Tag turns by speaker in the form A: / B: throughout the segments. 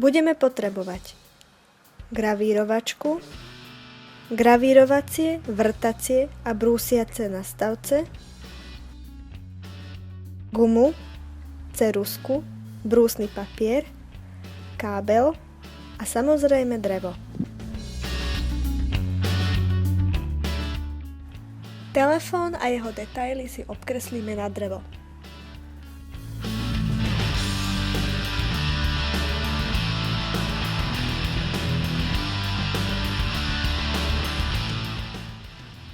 A: Budeme potrebovať gravírovačku, gravírovacie, vrtacie a brúsiace nastavce, gumu, ceruzku, brúsny papier, kábel a samozrejme drevo. Telefón a jeho detaily si obkreslíme na drevo.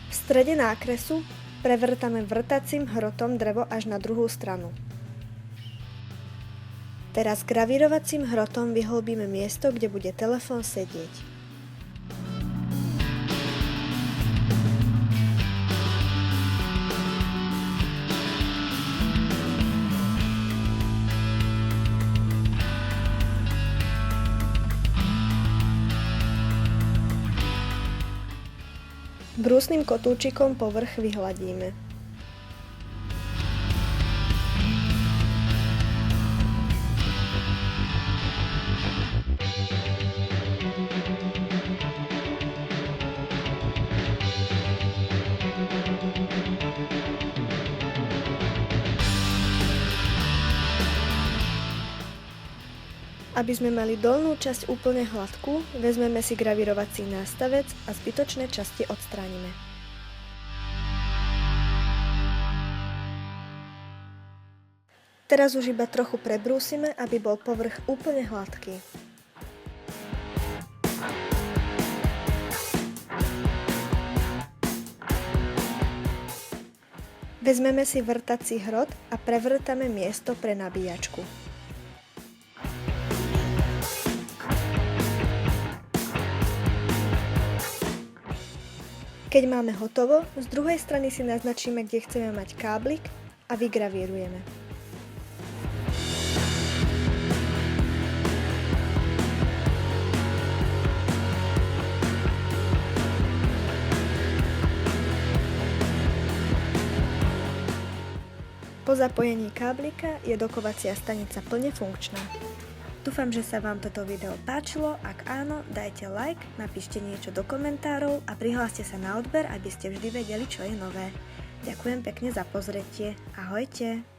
A: V strede nákresu prevrtame vrtacím hrotom drevo až na druhú stranu. Teraz gravírovacím hrotom vyhlbíme miesto, kde bude telefón sedieť. Brúsnym kotúčikom povrch vyhladíme. Aby sme mali dolnú časť úplne hladkú, vezmeme si gravírovací nástavec a zbytočné časti odstránime. Teraz už iba trochu prebrúsime, aby bol povrch úplne hladký. Vezmeme si vrtací hrot a prevrtame miesto pre nabíjačku. Keď máme hotovo, z druhej strany si naznačíme, kde chceme mať káblik a vygravírujeme. Po zapojení káblika je dokovacia stanica plne funkčná. Dúfam, že sa vám toto video páčilo, ak áno, dajte like, napíšte niečo do komentárov a prihláste sa na odber, aby ste vždy vedeli, čo je nové. Ďakujem pekne za pozretie. Ahojte!